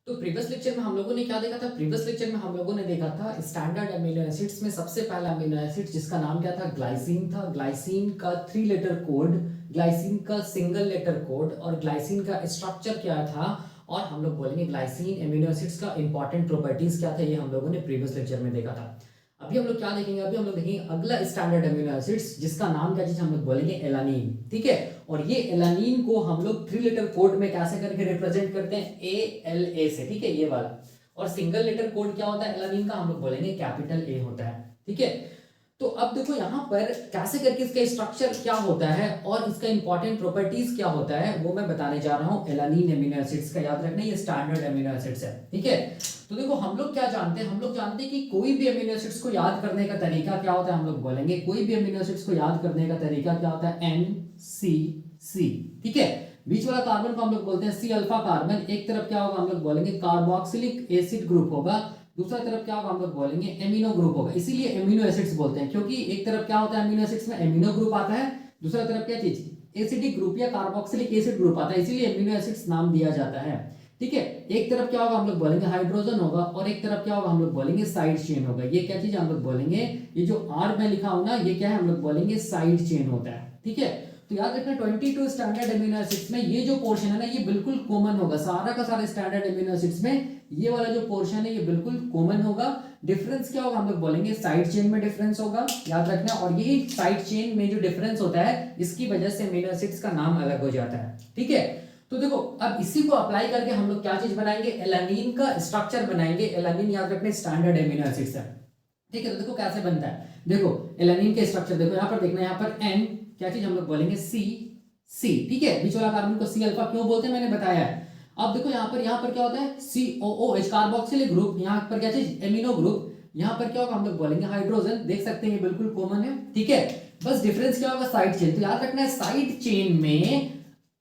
तो previous lecture में हम लोगों ने क्या देखा था? प्रीवियस लेक्चर में हम लोगों ने देखा था स्टैंडर्ड अमीनो एसिड्स में सबसे पहला अमीनो एसिड जिसका नाम क्या था? ग्लाइसिन था। ग्लाइसिन का 3 लेटर कोड, ग्लाइसिन का सिंगल लेटर कोड और ग्लाइसिन का स्ट्रक्चर क्या था, और हम लोग बोलेंगे ग्लाइसिन अमीनो एसिड्स का इंपॉर्टेंट प्रॉपर्टीज क्या था, ये हम लोगों ने प्रीवियस लेक्चर में देखा था। अभी हम लोग क्या देखेंगे? अभी हम लोग देखेंगे अगला स्टैंडर्ड अमीनो एसिड्स जिसका नाम क्या चीज हम लोग बोलेंगे? एलानिन। ठीक है, और ये एलानिन को हम लोग 3 लेटर कोड में कैसे करके रिप्रेजेंट करते हैं? ALA से। ठीक है, ये वाला। और सिंगल लेटर कोड क्या होता है एलानिन का? हम लोग बोलेंगे कैपिटल A होता है। ठीक है, तो अब देखो यहाँ पर कैसे करके इसका स्ट्रक्चर क्या होता है और इसका इंपॉर्टेंट प्रॉपर्टीज क्या होता है वो मैं बताने जा रहा हूँ एलानिन अमीनो एसिड्स का। याद रखना ये स्टैंडर्ड अमीनो एसिड्स है। ठीक है, तो देखो हम लोग क्या जानते हैं? हम लोग जानते हैं कि कोई भी अमीनो एसिड्स को याद करने का तरीका क्या होता है? हम लोग बोलेंगे कोई भी अमीनो एसिड्स को याद करने का तरीका क्या होता है? NCC। ठीक है, बीच वाला कार्बन को हम लोग बोलते हैं C अल्फा कार्बन। एक तरफ क्या होगा? हम लोग बोलेंगे कार्बोक्सिलिक एसिड ग्रुप होगा, दूसरा तरफ क्या होगा? हम लोग बोलेंगे एमिनो ग्रुप होगा। इसीलिए एमिनो एसिड्स बोलते हैं, क्योंकि एक तरफ क्या होता है अमीनो एसिड्स में? एमिनो ग्रुप आता है, दूसरा तरफ क्या चीज? एसिडिक ग्रुप या कार्बोक्सिलिक एसिड ग्रुप आता है, इसीलिए एमिनो एसिड्स नाम दिया जाता है। ठीक है, एक तरफ क्या होगा? हम लोग बोलेंगे हाइड्रोजन होगा, और एक तरफ क्या होगा? हम लोग बोलेंगे साइड चेन होगा। ये क्या चीज हम लोग बोलेंगे? ये जो R में लिखा हूं ना, ये क्या है? हम लोग बोलेंगे साइड चेन होता है। ठीक है, तो याद रखना 22 स्टैंडर्ड अमीनो एसिड्स में ये जो पोर्शन है ना, ये बिल्कुल कॉमन होगा। सारा का सारा स्टैंडर्ड अमीनो एसिड्स में ये वाला जो पोर्शन है ये बिल्कुल कॉमन होगा। डिफरेंस क्या होगा? हम लोग बोलेंगे साइड चेन में डिफरेंस होगा, याद रखना। और यही साइड चेन में जो डिफरेंस होता है इसकी वजह से अमीनो एसिड्स का नाम अलग हो जाता है। ठीक है, तो देखो अब इसी को अप्लाई करके हम लोग क्या चीज बनाएंगे? एलानिन का स्ट्रक्चर बनाएंगे। एलानिन याद रखना स्टैंडर्ड अमीनो एसिड्स है। ठीक है, तो देखो कैसे बनता है। देखो एलानिन के स्ट्रक्चर देखो, यहाँ पर देखना, यहाँ पर N क्या चीज हम लोग बोलेंगे? C। ठीक है, बीच वाला कार्बन को C अल्फा क्यों बोलते हैं मैंने बताया है। अब देखो यहाँ पर क्या होता है? COOH कार्बोक्सिलिक ग्रुप, यहाँ पर क्या चीज? Amino group. यहाँ पर क्या होगा? हम लोग बोलेंगे हाइड्रोजन। देख सकते हैं ये बिल्कुल कॉमन है। ठीक है, बस डिफरेंस क्या होगा? Side chain. तो याद रखना है साइड चेन में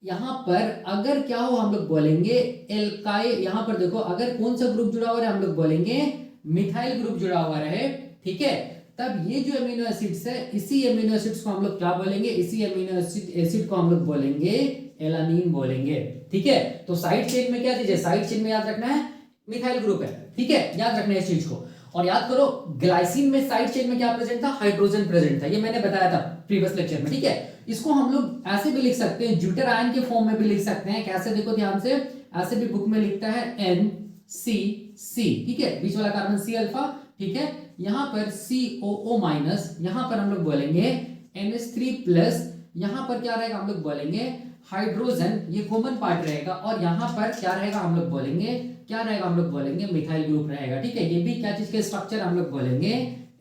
यहाँ पर अगर क्या हो हम लोग बोलेंगे एल्काइल। यहाँ पर देखो अगर कौन सा ग्रुप जुड़ा हुआ है? हम लोग बोलेंगे मिथाइल ग्रुप जुड़ा हुआ रहे। ठीक है, तब ये जो अमीनो एसिड्स है इसी अमीनो एसिड्स को हम लोग क्या बोलेंगे? इसी अमीनो एसिड को हम लोग बोलेंगे एलानिन बोलेंगे। ठीक है, तो साइड चेन में क्या चीज है? साइड चेन में याद रखना है मिथाइल ग्रुप है। ठीक है, याद रखना है इस चीज को। और याद करो ग्लाइसिन में साइड चेन में क्या प्रेजेंट था? हाइड्रोजन प्रेजेंट था, ये मैंने बताया था प्रीवियस लेक्चर में। ठीक है, इसको हम लोग ऐसे भी लिख सकते हैं, ज्यूटर आयन के फॉर्म में भी लिख सकते हैं। कैसे? देखो ध्यान से, ऐसे भी बुक में लिखता है NCC। ठीक है, बीच वाला कार्बन C अल्फा। ठीक है, यहाँ पर COO माइनस, यहाँ पर हम लोग बोलेंगे NH3 प्लस, यहाँ पर क्या रहेगा? हम लोग बोलेंगे हाइड्रोजन, ये कॉमन पार्ट रहेगा। और यहाँ पर क्या रहेगा? हम लोग बोलेंगे क्या रहेगा? हम लोग बोलेंगे मिथाइल ग्रुप रहेगा। ठीक है, ये भी क्या चीज के स्ट्रक्चर? हम लोग बोलेंगे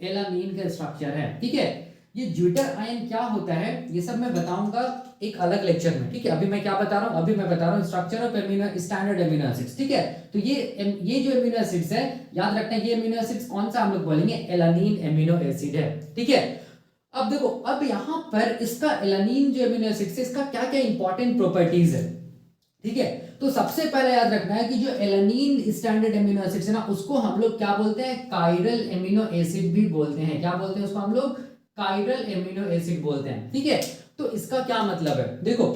एलानिन का स्ट्रक्चर है। ठीक है, ये ज्यूटर आयन क्या होता है ये सब मैं बताऊंगा एक अलग लेक्चर में। ठीक है, अभी मैं क्या बता रहा हूं? अभी मैं बता रहा हूं structure of amino standard amino acids. ठीक है, तो ये जो अमीनो एसिड्स है याद रखना, ये अमीनो एसिड्स कौन सा? हम लोग बोलेंगे एलानिन अमीनो एसिड है। ठीक है, अब देखो अब यहां पर इसका एलानिन जो अमीनो एसिड है इसका क्या क्या इंपॉर्टेंट प्रॉपर्टीज है। ठीक है, तो सबसे पहले याद रखना है कि जो एलानिन स्टैंडर्ड अमीनो एसिड्स है ना, उसको हम लोग क्या बोलते हैं? कायरल अमीनो एसिड भी बोलते हैं। क्या बोलते हैं उसको? हम लोग कायरल अमीनो एसिड बोलते हैं। ठीक है, तो इसका क्या मतलब है? देखो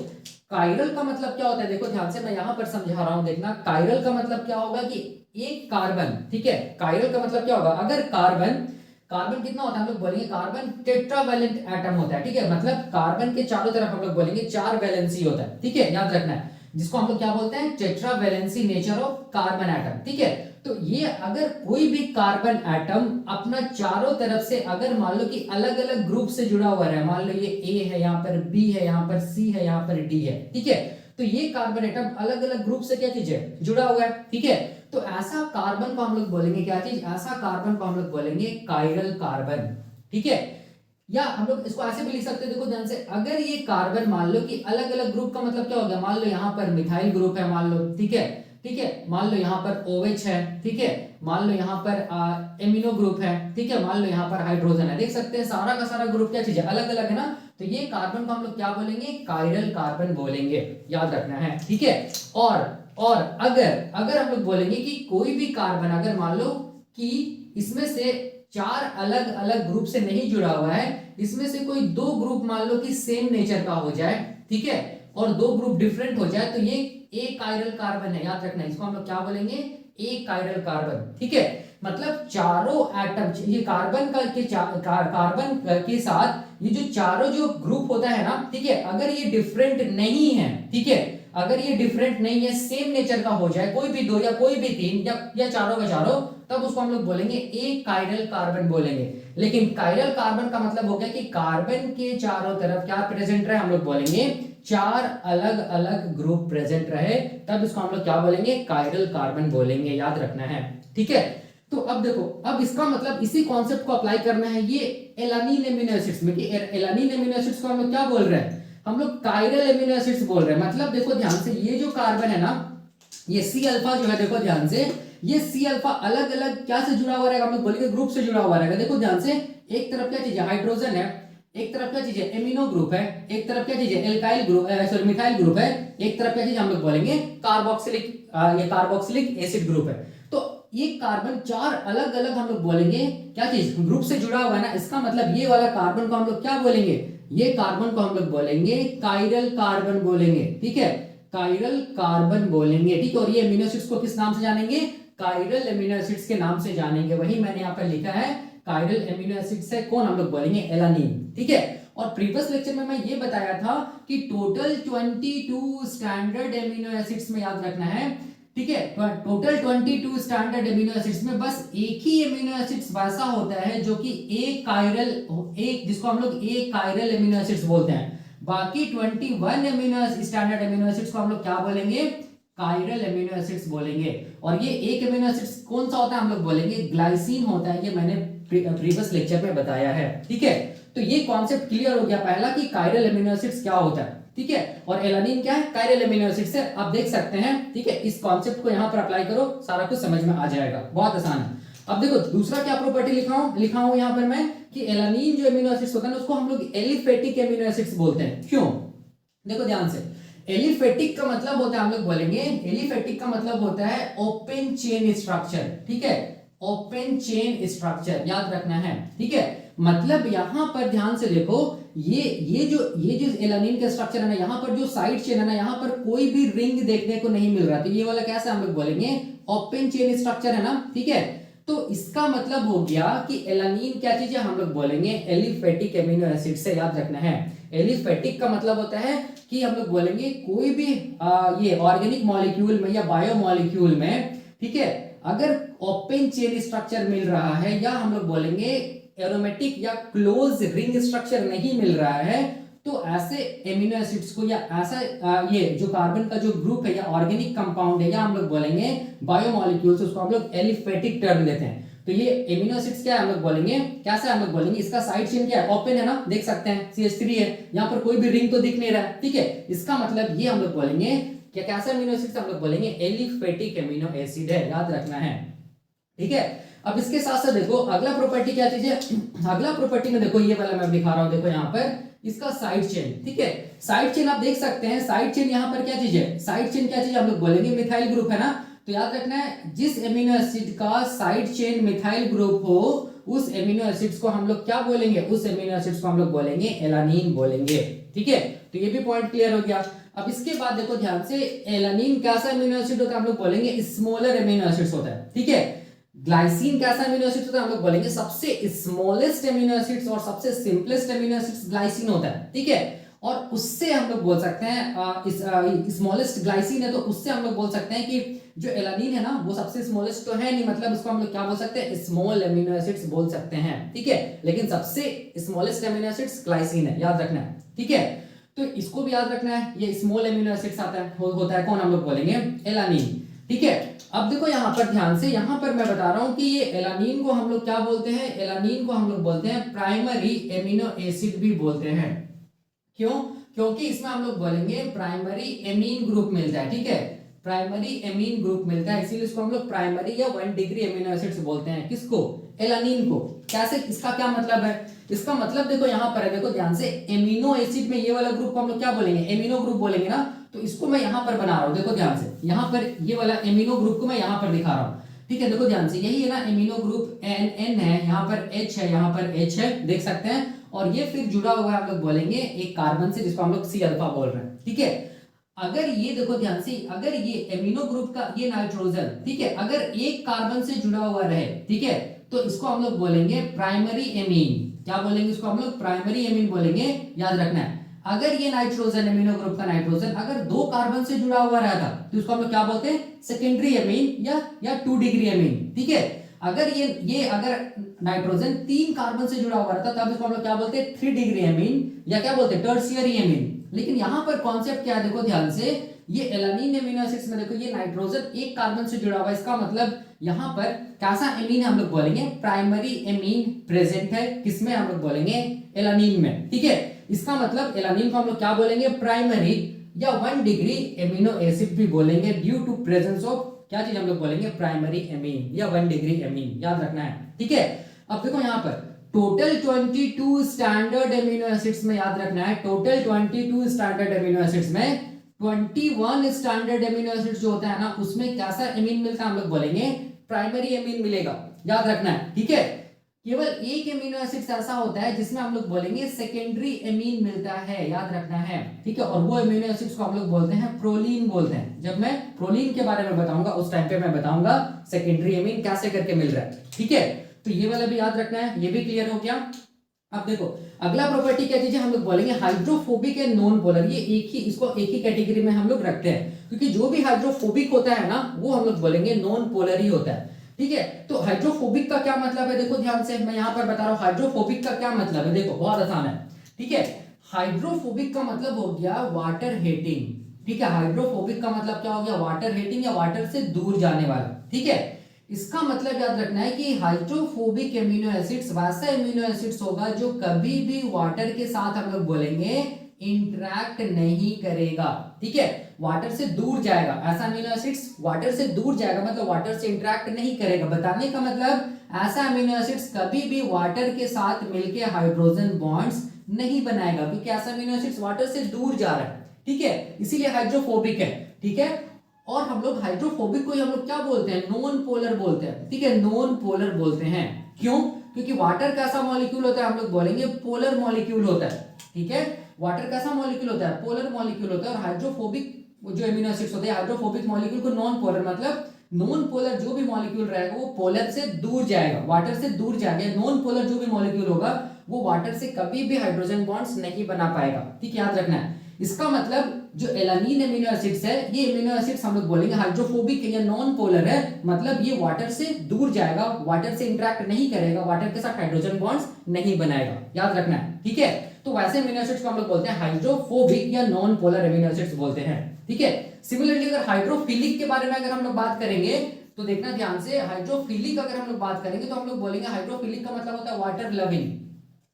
कायरल का मतलब क्या होता है? देखो ध्यान से मैं यहां पर समझा रहा हूं, देखना। कायरल का मतलब क्या होगा कि एक कार्बन। ठीक है, कायरल का मतलब क्या होगा? अगर कार्बन कार्बन कितना होता है? हम लोग बोलेंगे कार्बन टेट्रावैलेंट एटम होता है। ठीक है, मतलब कार्बन के चारों तरफ हम लोग बोलेंगे 4 वैलेंसी होता है। ठीक है, याद रखना है, जिसको हम लोग क्या बोलते हैं? Tetravalency nature of carbon atom. ठीक है, तो ये अगर कोई भी कार्बन एटम अपना चारों तरफ से अगर मान लो कि अलग अलग ग्रुप से जुड़ा हुआ है, मान लो ये A है, यहाँ पर B है, यहाँ पर C है, यहाँ पर D है। ठीक है, तो ये कार्बन एटम अलग अलग ग्रुप से क्या चीज है? जुड़ा हुआ है। ठीक है, तो ऐसा कार्बन को हम लोग बोलेंगे क्या चीज? ऐसा कार्बन को हम लोग बोलेंगे कायरल कार्बन। ठीक है, या हम लोग इसको ऐसे भी लिख सकते हैं, देखो ध्यान से, अगर ये कार्बन मान लो कि अलग अलग ग्रुप का मतलब क्या हो गया? मान लो यहाँ पर मिथाइल ग्रुप है, मान लो। ठीक है, ठीक है, मान लो यहाँ पर OH है। ठीक है, मान लो यहाँ पर एमिनो ग्रुप है। ठीक है, मान लो यहाँ पर हाइड्रोजन है। देख सकते हैं सारा का सारा ग्रुप क्या चीज है? अलग अलग है ना, तो ये कार्बन को हम लोग क्या बोलेंगे? कायरल कार्बन बोलेंगे, याद रखना है। ठीक है, और अगर अगर हम लोग बोलेंगे कि कोई भी कार्बन अगर मान लो कि इसमें से 4 अलग अलग ग्रुप से नहीं जुड़ा हुआ है, इसमें से कोई 2 ग्रुप मान लो कि सेम नेचर का हो जाए। ठीक है, और 2 ग्रुप डिफरेंट हो जाए, तो ये एक कायरल कार्बन है, याद रखना इसको हम लोग क्या बोलेंगे, एक कायरल कार्बन। ठीक है, मतलब चारों एटम, ये कार्बन कार्बन के साथ ये जो चारों जो ग्रुप होता है ना, ठीक है, अगर ये डिफरेंट नहीं है, ठीक है, अगर ये डिफरेंट नहीं है, सेम नेचर का हो जाए, कोई भी दो या कोई भी तीन या चारों का चारों, तब उसको हम लोग बोलेंगे एक कायरल कार्बन बोलेंगे। लेकिन कायरल कार्बन का मतलब हो गया कि कार्बन के चारों तरफ क्या प्रेजेंट रहे, हम लोग बोलेंगे चार अलग अलग ग्रुप प्रेजेंट रहे, तब इसको हम लोग क्या बोलेंगे, कायरल कार्बन बोलेंगे, याद रखना है। ठीक है, तो अब देखो, अब इसका मतलब इसी कॉन्सेप्ट को अप्लाई करना है ये एलानीन एमिनो एसिड्स में, कि एलानीन एमिनो एसिड्स को हम लोग क्या बोल रहे हैं, हम लोग कायरल एमिनो एसिड्स बोल रहे हैं। मतलब देखो ध्यान से, ये जो कार्बन है ना, ये सी अल्फा जो है, देखो ध्यान से, ये सी अल्फा अलग अलग क्या से जुड़ा हुआ रहेगा, हम लोग बोलेंगे ग्रुप से जुड़ा हुआ रहेगा। देखो ध्यान से, एक तरफ क्या चीज है, हाइड्रोजन है, एक तरफ क्या चीज है, एमिनो ग्रुप है, एक तरफ क्या चीज है, alkyl group, sorry methyl group है, एक तरफ क्या चीज हम लोग बोलेंगे कार्बोक्सिलिक, ये कार्बोक्सिलिक एसिड ग्रुप है। तो ये कार्बन चार अलग अलग हम लोग बोलेंगे क्या चीज, ग्रुप से जुड़ा हुआ है ना, इसका मतलब ये वाला कार्बन को हम लोग क्या बोलेंगे, ये कार्बन को हम लोग बोलेंगे कायरल कार्बन बोलेंगे। ठीक है, कायरल कार्बन बोलेंगे। ठीक है, और ये एमिनो एसिड्स को किस नाम से जानेंगे, कायरल एमिनो एसिड्स के नाम से जानेंगे। वही मैंने यहाँ पर लिखा है, कायरल एमिनो एसिड्स है कौन, हम लोग बोलेंगे एलानीन। ठीक है, और प्रीवियस लेक्चर में मैं ये बताया था कि टोटल 22 स्टैंडर्ड एमिनो एसिड्स में, याद रखना है, ठीक है, टोटल 22 स्टैंडर्ड एमिनो एसिड्स में बस एक ही एमिनो एसिड्स वैसा होता है जो कि एक कायरल, एक जिसको हम लोग एक कायरल एमिनो एसिड्स बोलते हैं। बाकी 21 एमिनो स्टैंडर्ड एमिनो एसिड्स को हम लोग क्या बोलेंगे, कायरल एमिनो एसिड्स बोलेंगे। और ये एक एमिनो एसिड्स कौन सा होता है, हम लोग बोलेंगे ग्लाइसिन होता है। ये मैंने प्रीवियस लेक्चर में बताया है। ठीक है, तो ये कॉन्सेप्ट क्लियर हो गया पहला कि कायरल एमिनो एसिड्स क्या होता है। ठीक है, और एलानीन क्या है, कायरल एमिनो एसिड्स है, आप देख सकते हैं। ठीक है, इस कॉन्सेप्ट को यहाँ पर अप्लाई करो, सारा कुछ समझ में आ जाएगा, बहुत आसान है। अब देखो दूसरा क्या प्रॉपर्टी लिखा हूं यहाँ पर मैं, कि एलानीन जो एमिनो एसिड्स होता है ना, उसको हम लोग एलिफेटिक एमिनो एसिड्स बोलते हैं। क्यों, देखो ध्यान से, एलिफेटिक का मतलब होता है, हम लोग बोलेंगे एलिफेटिक का मतलब होता है ओपन चेन स्ट्रक्चर। ठीक है, ओपन चेन स्ट्रक्चर याद रखना है। ठीक है, मतलब यहां पर ध्यान से देखो, ये जो एलानीन का स्ट्रक्चर है ना, यहाँ पर जो साइड चेन है ना, यहाँ पर कोई भी रिंग देखने को नहीं मिल रहा, तो ये वाला कैसा हम लोग बोलेंगे ओपन चेन स्ट्रक्चर है ना। ठीक है, तो इसका मतलब हो गया कि एलानीन क्या चीज है, हम लोग बोलेंगे एलिफेटिक एमिनो एसिड से, याद रखना है। एलिफेटिक का मतलब होता है कि हम लोग बोलेंगे कोई भी ये ऑर्गेनिक मॉलिक्यूल में या बायो मॉलिक्यूल में, ठीक है, अगर ओपन चेन स्ट्रक्चर मिल रहा है, या हम लोग बोलेंगे एरोमेटिक या क्लोज रिंग स्ट्रक्चर नहीं मिल रहा है, तो ऐसे एमिनो एसिड्स को, या ऐसा ये जो कार्बन का जो ग्रुप है या ऑर्गेनिक कंपाउंड है, या हम लोग बोलेंगे बायोमॉलिक्यूल्स, उसको हम लोग एलिफेटिक टर्म देते हैं। तो ये एमिनो एसिड्स क्या है, हम लोग बोलेंगे कैसे, हम लोग बोलेंगे इसका साइड चेन क्या है, ओपन है ना, देख सकते हैं CH3 है, यहाँ पर कोई भी रिंग तो दिख नहीं रहा है। ठीक है, इसका मतलब ये हम लोग बोलेंगे क्या, कैसा एमिनो एसिड, हम लोग बोलेंगे एलिफेटिक एमिनो एसिड है, याद रखना है। ठीक है, अब इसके साथ साथ देखो अगला प्रॉपर्टी क्या चीज है, अगला प्रॉपर्टी में देखो ये वाला मैं दिखा रहा हूं, देखो यहाँ पर इसका साइड चेन। ठीक है, साइड चेन आप देख सकते हैं, साइड चेन यहाँ पर क्या चीज है, साइड चेन क्या चीज हम लोग बोलेंगे मिथाइल ग्रुप है ना। तो याद रखना है, जिस एमिनो एसिड का साइड चेन मिथाइल ग्रुप हो, उस एमिनो एसिड्स को हम लोग क्या बोलेंगे, उस एमिनो एसिड्स को हम लोग बोलेंगे एलानीन बोलेंगे। ठीक है, तो ये भी पॉइंट क्लियर हो गया। अब इसके बाद देखो ध्यान से, एलानीन कैसा एमिनो एसिड होता है, हम लोग बोलेंगे स्मॉलर एमिनो एसिड्स होता है। ठीक है, ग्लाइसिन कैसा एमिनो एसिड होता है, हम लोग बोलेंगे सबसे स्मॉलेस्ट एमिनो एसिड्स, और सबसे सिंपलेस्ट एमिनो एसिड्स ग्लाइसिन होता है। ठीक है, और उससे हम लोग बोल सकते हैं स्मॉलेस्ट ग्लाइसिन है, तो उससे हम लोग बोल सकते हैं कि जो एलानीन है ना, वो सबसे स्मॉलेस्ट तो है नहीं, मतलब उसको हम लोग क्या बोल सकते हैं, स्मॉल एमिनो एसिड्स बोल सकते हैं। ठीक है, लेकिन सबसे स्मॉलेस्ट एमिनो एसिड्स ग्लाइसिन है, याद रखना है। ठीक है, तो इसको भी याद रखना है, ये स्मॉल एमिनो एसिड्स आता है, होता है कौन, हम लोग बोलेंगे एलानीन। ठीक है, अब देखो यहाँ पर ध्यान से, यहाँ पर मैं बता रहा हूं कि ये एलानीन को हम लोग क्या बोलते हैं, एलानीन को हम लोग बोलते हैं प्राइमरी एमिनो एसिड भी बोलते हैं। क्यों, क्योंकि इसमें हम लोग बोलेंगे प्राइमरी एमीन ग्रुप मिलता है। ठीक है, प्राइमरी एमीन ग्रुप मिलता है, इसीलिए इसको हम लोग प्राइमरी या 1 डिग्री एमिनो एसिड्स बोलते हैं। किसको, एलानीन को। कैसे, इसका क्या मतलब है, इसका मतलब देखो यहाँ पर है, देखो ध्यान से, एमिनो एसिड में ये वाला ग्रुप को हम लोग क्या बोलेंगे, एमिनो ग्रुप बोलेंगे ना। तो इसको मैं यहाँ पर बना रहा हूँ, देखो ध्यान से, यहाँ पर ये वाला एमिनो ग्रुप को मैं यहाँ पर दिखा रहा हूँ। ठीक है, देखो ध्यान से, यही है ना एमिनो ग्रुप, N है, यहाँ पर H है, यहाँ पर H है, देख सकते हैं, और ये फिर जुड़ा हुआ है, हम लोग बोलेंगे एक कार्बन से, जिसको हम लोग C अल्फा बोल रहे हैं। ठीक है, अगर ये देखो ध्यान से, अगर ये एमिनो ग्रुप का ये नाइट्रोजन, ठीक है, अगर एक कार्बन से जुड़ा हुआ रहे, ठीक है, तो इसको हम लोग बोलेंगे प्राइमरी एमीन। क्या बोलेंगे इसको हम लोग? प्राइमरी एमीन बोलेंगे, याद रखना है। अगर ये नाइट्रोजन, एमिनो ग्रुप का नाइट्रोजन अगर दो कार्बन से जुड़ा हुआ रहता तो इसको हम लोग क्या बोलते हैं? सेकेंडरी एमीन या 2 डिग्री एमीन, ठीक है। अगर ये अगर नाइट्रोजन 3 कार्बन से जुड़ा हुआ रहता तब इसको हम लोग क्या बोलते हैं? 3 डिग्री एमीन, या क्या बोलते हैं? Tertiary amine. लेकिन यहां पर कॉन्सेप्ट क्या है देखो ध्यान से, ये एलानिन एमिनो एसिड्स में देखो ये नाइट्रोजन एक कार्बन से जुड़ा हुआ है, इसका मतलब यहां पर कैसा एमीन हम लोग बोलेंगे? प्राइमरी एमीन प्रेजेंट है, किसमें? हम लोग बोलेंगे एलानिन में, ठीक है। इसका मतलब एलानिन को हम लोग क्या बोलेंगे? प्राइमरी या 1 डिग्री एमिनो एसिड भी बोलेंगे, ड्यू टू प्रेजेंस ऑफ क्या चीज हम लोग बोलेंगे? प्राइमरी एमीन या 1 डिग्री एमीन, याद रखना है, ठीक है। अब देखो यहां पर टोटल 22 स्टैंडर्ड एमिनो एसिड्स में, याद रखना है, टोटल 22 स्टैंडर्ड एमिनो एसिड्स में 21 स्टैंडर्ड एमिनो एसिड्स जो होता है ना, उसमें कैसा एमीन मिलता है? हम लोग बोलेंगे प्राइमरी एमीन मिलेगा, याद रखना है, ठीक है। केवल एक एमिनो एसिड ऐसा होता है जिसमें हम लोग बोलेंगे सेकेंडरी एमीन मिलता है, याद रखना है, ठीक है। और वो एमिनो एसिड्स को हम लोग बोलते हैं प्रोलीन बोलते हैं। जब मैं प्रोलीन के बारे में बताऊंगा उस टाइम पे मैं बताऊंगा सेकेंडरी एमीन कैसे करके मिल रहा है, ठीक है। तो ये वाला भी याद रखना है, ये भी क्लियर हो गया। अब देखो अगला प्रॉपर्टी क्या चीज है? हम लोग बोलेंगे हाइड्रोफोबिक एंड नॉन पोलर। ये इसको एक ही कैटेगरी में हम लोग रखते हैं, क्योंकि जो भी हाइड्रोफोबिक होता है ना वो हम लोग बोलेंगे नॉन पोलर ही होता है, ठीक है। तो हाइड्रोफोबिक का क्या मतलब है? देखो ध्यान से, मैं यहां पर बता रहा हूं हाइड्रोफोबिक का क्या मतलब है। देखो बहुत आसान है, ठीक है। हाइड्रोफोबिक का मतलब हो गया वाटर हेटिंग, ठीक है। हाइड्रोफोबिक का मतलब क्या हो गया? वाटर हेटिंग या वाटर से दूर जाने वाला, ठीक है। इसका मतलब याद रखना है कि हाइड्रोफोबिक एमिनो एसिड्स वैसा एमिनो एसिड्स होगा जो कभी भी वाटर के साथ हम लोग बोलेंगे इंटरैक्ट नहीं करेगा, ठीक है। वाटर से दूर जाएगा, ऐसा अमीनो एसिड्स वाटर से दूर जाएगा, मतलब वाटर से इंटरैक्ट नहीं करेगा। बताने का मतलब ऐसा अमीनो एसिड्स कभी भी वाटर के साथ मिलके हाइड्रोजन बॉन्ड्स नहीं बनाएगा, क्योंकि ऐसा अमीनो एसिड्स वाटर से दूर जा रहा है, ठीक है, इसीलिए हाइड्रोफोबिक है, ठीक है। और हम लोग हाइड्रोफोबिक को हम लोग क्या बोलते हैं? नॉन पोलर बोलते हैं, ठीक है, नॉन पोलर बोलते हैं। क्यों? क्योंकि वाटर कैसा मॉलिक्यूल होता है? हम लोग बोलेंगे पोलर मॉलिक्यूल होता है, ठीक है। वाटर कैसा मॉलिक्यूल होता है? पोलर मॉलिक्यूल होता है। और हाइड्रोफोबिक जो एमिनो एसिड्स होते हैं हाइड्रोफोबिक मॉलिक्यूल को नॉन पोलर, मतलब नॉन पोलर जो भी मॉलिक्यूल रहेगा वो पोलर से दूर जाएगा, वाटर से दूर जाएगा। नॉन पोलर जो भी मॉलिक्यूल होगा वो वाटर से कभी भी हाइड्रोजन बॉन्ड्स नहीं बना पाएगा, ठीक है, याद रखना है। इसका मतलब जो एलानिन एमिनो एसिड्स है ये एमिनो एसिड्स हम लोग बोलेंगे हाइड्रोफोबिक या नॉन पोलर है, मतलब ये वाटर से दूर जाएगा, वाटर से इंटरैक्ट नहीं करेगा, वाटर के साथ हाइड्रोजन बॉन्ड्स नहीं बनाएगा, याद रखना है, ठीक है। तो वैसे एमिनो एसिड्स को हम लोग बोलते हैं हाइड्रोफोबिक या नॉन पोलर एमिनो एसिड्स बोलते हैं, ठीक है। सिमिलरली अगर हाइड्रोफिलिक के बारे में अगर हम लोग बात करेंगे तो देखना ध्यान से, हाइड्रोफिलिक अगर हम लोग बात करेंगे तो हम लोग बोलेंगे हाइड्रोफिलिक का मतलब होता है वाटर लविंग।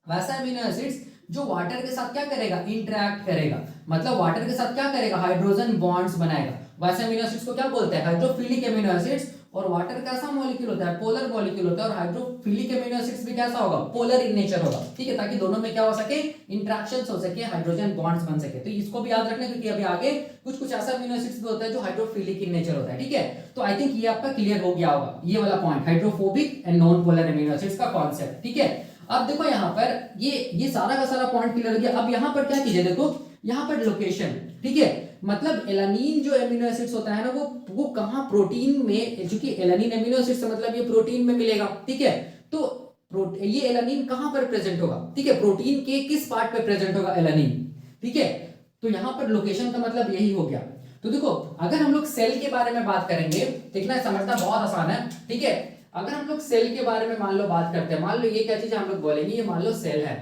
वैसा एमिनो एसिड्स जो वाटर के साथ क्या करेगा? इंटरैक्ट करेगा, मतलब वाटर के साथ क्या करेगा? हाइड्रोजन बॉन्ड्स बनाएगा। वैसे एमिनो एसिड्स को क्या बोलते हैं? Hydrophilic amino acids. और वाटर कैसा मॉलिक्यूल होता है? पोलर मॉलिक्यूल होता है। और हाइड्रोफिलिक एमिनो एसिड्स भी कैसा होगा? पोलर इन नेचर होगा, ठीक है, ताकि दोनों में क्या हो सके? इंटरेक्शंस हो सके, हाइड्रोजन बॉन्ड्स बन सके। तो इसको भी याद रखना, क्योंकि अभी आगे कुछ ऐसा एमिनो एसिड्स भी होता है जो हाइड्रोफिलिक इन नेचर होता है, ठीक है। तो आई थिंक ये आपका क्लियर हो गया होगा, ये वाला point hydrophobic and non polar amino acids का कॉन्सेप्ट, ठीक है। अब देखो यहाँ पर ये सारा का सारा पॉइंट क्लियर हो गया। अब यहाँ पर क्या कीजिए, देखो यहाँ पर लोकेशन, ठीक है, मतलब एलानिन जो एमिनो एसिड्स होता है ना वो कहाँ? प्रोटीन में, क्योंकि एलानिन एमिनो एसिड्स मतलब ये प्रोटीन में मिलेगा, ठीक है। तो ये एलानिन कहाँ पर प्रेजेंट होगा? ठीक है, प्रोटीन के किस पार्ट पे प्रेजेंट होगा एलानिन, ठीक है। तो यहाँ पर लोकेशन का मतलब यही हो गया। तो देखो अगर हम लोग सेल के बारे में बात करेंगे, देखना समझना बहुत आसान है, ठीक है। अगर हम लोग सेल के बारे में मान लो बात करते हैं, मान लो ये क्या चीज हम लोग बोलेंगे, ये मान लो सेल है,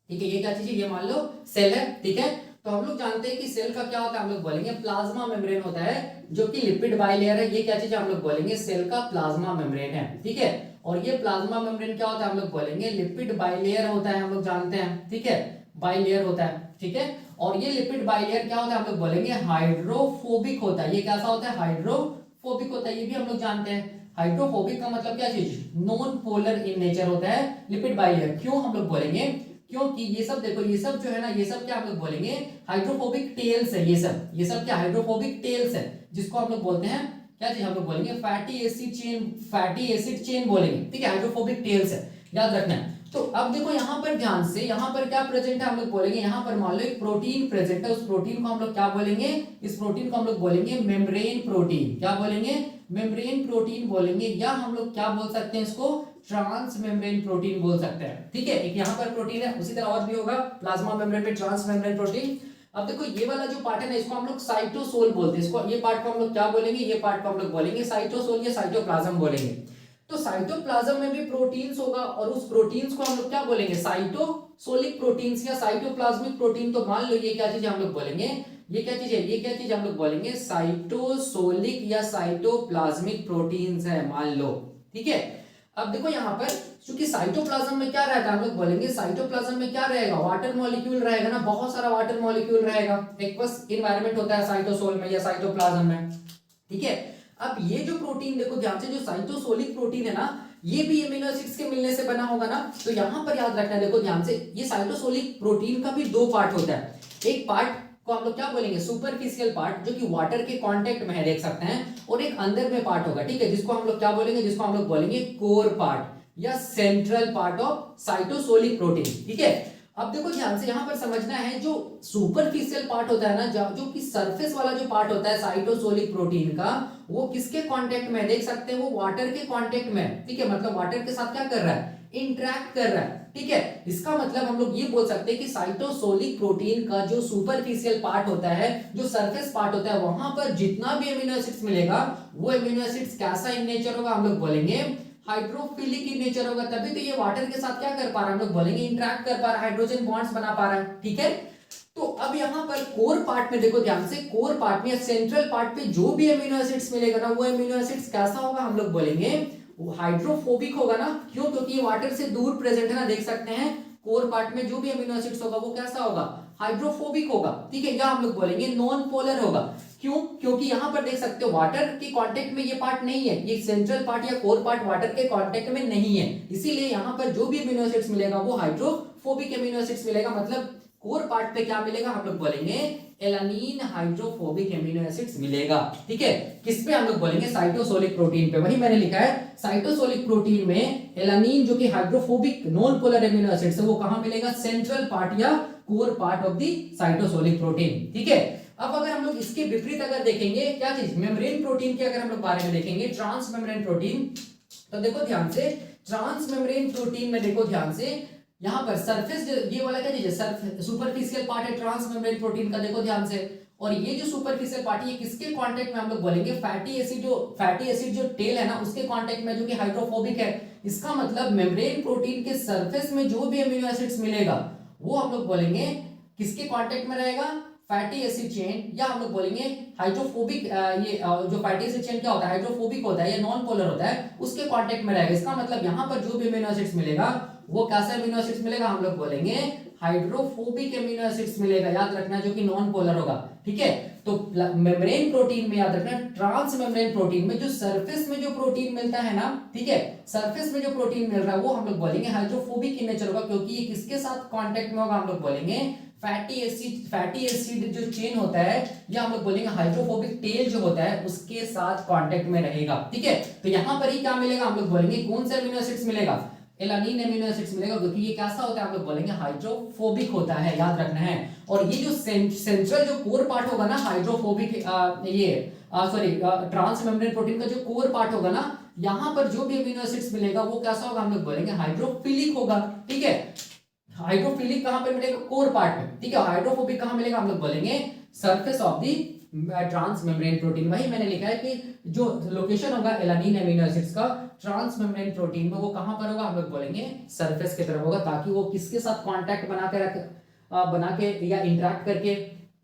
ठीक है, ये क्या चीज है? ये मान लो सेल है, ठीक है। तो हम लोग जानते हैं कि सेल का क्या होता है? हम लोग बोलेंगे प्लाज्मा मेम्ब्रेन होता है, जो कि लिपिड बाइलेयर है। ये क्या चीज है? हम लोग बोलेंगे सेल का प्लाज्मा मेम्ब्रेन है, ठीक है। और ये प्लाज्मा मेम्ब्रेन क्या होता है? हम लोग बोलेंगे लिपिड बाइलेयर होता है, हम लोग जानते हैं, ठीक है, बाइलेयर होता है, ठीक है। और ये लिपिड बाइलेयर क्या होता है? हम लोग बोलेंगे हाइड्रोफोबिक होता है। ये कैसा होता है? हाइड्रोफोबिक होता है, ये भी हम लोग जानते हैं। हाइड्रोफोबिक का मतलब क्या चीज? नॉन पोलर इन नेचर होता है लिपिड बाइलेयर। क्यों हम लोग बोलेंगे? क्योंकि ये सब देखो, ये सब जो है ना, ये सब क्या हम लोग बोलेंगे? हाइड्रोफोबिक टेल्स है, ये सब क्या हाइड्रोफोबिक टेल्स है, जिसको हम लोग बोलते हैं क्या चीज? हम लोग बोलेंगे फैटी एसिड चेन बोलेंगे, ठीक है, हाइड्रोफोबिक टेल्स है। याद रखना है। तो अब देखो यहाँ पर ध्यान से, यहाँ पर क्या प्रेजेंट है हम लोग बोलेंगे, यहाँ पर मान लो एक प्रोटीन प्रेजेंट है, उस प्रोटीन को हम लोग क्या बोलेंगे, इस प्रोटीन को हम लोग बोलेंगे मेम्ब्रेन प्रोटीन। क्या बोलेंगे, मेम्ब्रेन प्रोटीन बोलेंगे, या हम लोग क्या बोल सकते हैं इसको, ट्रांस मेम्ब्रेन प्रोटीन बोल सकते हैं। ठीक है, एक यहाँ पर प्रोटीन है, उसी तरह और भी होगा प्लाज्मा मेम्ब्रेन में ट्रांस मेम्ब्रेन प्रोटीन। अब देखो ये वाला जो पार्ट है ना, इसको हम लोग साइटोसोल बोलते हैं, इसको ये पार्ट को हम लोग क्या बोलेंगे, ये पार्ट को हम लोग बोलेंगे साइटोसोल या साइटोप्लाज्म बोलेंगे। तो साइटोप्लाज्म में भी प्रोटीन्स होगा, और उस प्रोटीन्स को हम लोग क्या बोलेंगे, साइटोसोलिक प्रोटीन्स या साइटोप्लाज्मिक प्रोटीन। तो मान लो ये क्या चीज हम लोग बोलेंगे, ये क्या चीज है, ये क्या चीज हम लोग बोलेंगे, साइटोसोलिक या साइटोप्लाज्मिक प्रोटीन्स है, मान लो। ठीक है, अब देखो यहाँ पर क्योंकि साइटोप्लाज्म में क्या रहता है, हम लोग बोलेंगे साइटोप्लाज्म में क्या रहेगा, वाटर मॉलिक्यूल रहेगा ना, बहुत सारा वाटर मॉलिक्यूल रहेगा, एक्वस एनवायरनमेंट होता है साइटोसोल में या साइटोप्लाज्म में। ठीक है, अब ये जो प्रोटीन देखो ध्यान से, जो साइटोसोलिक प्रोटीन है ना, ये भी एमिनो एसिड्स के मिलने से बना होगा ना। तो यहाँ पर याद रखना है, देखो ध्यान से, ये साइटोसोलिक प्रोटीन का भी दो पार्ट होता है। एक पार्ट को हम लोग क्या बोलेंगे, सुपरफिशियल पार्ट, जो कि वाटर के कांटेक्ट में है, देख सकते हैं, और एक अंदर में पार्ट होगा। ठीक है, जिसको हम लोग क्या बोलेंगे, जिसको हम लोग बोलेंगे कोर पार्ट या central part of cytosolic protein. ठीक है, अब देखो ध्यान से, यहां पर समझना है, जो सुपरफिशियल पार्ट होता है ना, जो कि सरफेस वाला जो पार्ट होता है साइटोसोलिक प्रोटीन का, वो किसके कांटेक्ट में, देख सकते हैं, वो वाटर के कांटेक्ट में। ठीक है, मतलब वाटर के साथ क्या कर रहा है, इंटरेक्ट कर रहा है। ठीक है, इसका मतलब हम लोग ये बोल सकते हैं कि साइटोसोलिक प्रोटीन का जो सुपरफिशियल पार्ट होता है, जो सरफेस पार्ट होता है, वहां पर जितना भी एमिनो एसिड्स मिलेगा, वो एमिनो एसिड्स कैसा इन नेचर होगा, हम लोग बोलेंगे हाइड्रोफिलिक इन नेचर होगा। तभी तो ये वाटर के साथ क्या कर पा रहा है, हम लोग बोलेंगे इंटरेक्ट कर पा रहा है, हाइड्रोजन बॉन्ड्स बना पा रहा है। ठीक है, तो अब यहाँ पर कोर पार्ट में देखो ध्यान से, कोर पार्ट में सेंट्रल पार्ट पे जो भी एमिनो एसिड्स मिलेगा ना, वो एमिनो एसिड्स कैसा होगा, हम लोग बोलेंगे वो हाइड्रोफोबिक होगा ना। क्यों, क्योंकि ये वाटर से दूर प्रेजेंट है ना, देख सकते हैं, कोर पार्ट में जो भी एमिनो एसिड्स होगा वो कैसा होगा, हाइड्रोफोबिक होगा। ठीक है, या हम लोग बोलेंगे नॉन पोलर होगा। क्यों, क्योंकि यहां पर देख सकते हो वाटर के कांटेक्ट में ये पार्ट नहीं है, ये सेंट्रल पार्ट या कोर पार्ट वाटर के कांटेक्ट में नहीं है, इसीलिए यहां पर जो भी एमिनो एसिड्स मिलेगा वो हाइड्रोफोबिक एमिनो एसिड्स मिलेगा। मतलब कोर पार्ट पे क्या मिलेगा, हम लोग बोलेंगे एलानीन हाइड्रोफोबिक एमिनो एसिड्स मिलेगा। ठीक है, किस पे हम लोग बोलेंगे, साइटोसोलिक प्रोटीन पे। वही मैंने लिखा है, साइटोसोलिक प्रोटीन में एलानीन जो कि hydrophobic non polar amino acids है, वो कहां मिलेगा, सेंट्रल पार्ट या core part of the cytosolic protein. ठीक है, अब अगर हम लोग इसके विपरीत अगर देखेंगे, क्या चीज, मेम्ब्रेन प्रोटीन के अगर हम लोग बारे में देखेंगे, ट्रांस मेम्ब्रेन प्रोटीन, तो देखो ध्यान से, ट्रांस मेम्ब्रेन प्रोटीन में देखो ध्यान से, यहाँ पर सरफेस, ये वाला क्या चीज है, सुपरफिशियल पार्ट है ट्रांस मेम्ब्रेन प्रोटीन का, देखो ध्यान से, और ये जो सुपरफिशियल पार्ट है, ये किसके कांटेक्ट में हम लोग बोलेंगे, फैटी एसिड जो टेल है ना, उसके कांटेक्ट में, जो कि हाइड्रोफोबिक है। इसका मतलब मेम्ब्रेन प्रोटीन के सरफेस में जो भी अमीनो एसिड्स मिलेगा, वो हम लोग बोलेंगे किसके कांटेक्ट में रहेगा, फैटी एसिड चेन, या हम लोग बोलेंगे हाइड्रोफोबिक। ये जो फैटी एसिड चेन क्या होता है, हाइड्रोफोबिक होता है या नॉन पोलर होता है, उसके कांटेक्ट में रहेगा। इसका मतलब यहाँ पर जो भी अमीनो एसिड्स मिलेगा, वो कैसा अमीनो एसिड्स मिलेगा, हम लोग बोलेंगे हाइड्रोफोबिक अमीनो एसिड्स मिलेगा, याद रखना, जो कि नॉन पोलर होगा। ठीक है, तो मेम्ब्रेन प्रोटीन में याद रखना, ट्रांस मेम्ब्रेन प्रोटीन में जो सरफेस में जो प्रोटीन मिलता है ना, ठीक है, सरफेस में जो प्रोटीन मिल रहा है, वो हम लोग बोलेंगे हाइड्रोफोबिक इन नेचर होगा, क्योंकि ये किसके साथ कांटेक्ट में होगा, हम लोग बोलेंगे फैटी एसिड जो चेन होता है, या हम लोग बोलेंगे हाइड्रोफोबिक टेल जो होता है, उसके साथ कांटेक्ट में रहेगा। ठीक है, तो यहां पर ही क्या मिलेगा, हम लोग बोलेंगे कौन से अमीनो एसिड्स मिलेगा, एलानीन अमीनो एसिड्स मिलेगा, क्योंकि ये कैसा होता है, हम लोग बोलेंगे हाइड्रोफोबिक होता है, याद रखना है। और ये जो सेंट्रल जो कोर पार्ट होगा ना, हाइड्रोफोबिक, ट्रांस मेम्ब्रेन प्रोटीन का जो कोर पार्ट होगा ना, यहां पर जो भी अमीनो एसिड्स मिलेगा, वो कैसा होगा, हम लोग बोलेंगे हाइड्रोफिलिक होगा। ठीक है, हाइड्रोफिलिक कहां पे मिलेगा, कोर पार्ट में। ठीक है, हाइड्रोफोबिक कहां मिलेगा, हम लोग बोलेंगे surface of the transmembrane protein. वही मैंने लिखा है कि जो लोकेशन होगा एलानीन अमीनो एसिड्स का ट्रांस मेम्ब्रेन प्रोटीन में, वो कहां पर होगा, हम लोग बोलेंगे सरफेस की तरफ होगा, ताकि वो किसके साथ कांटेक्ट बना के या इंटरेक्ट करके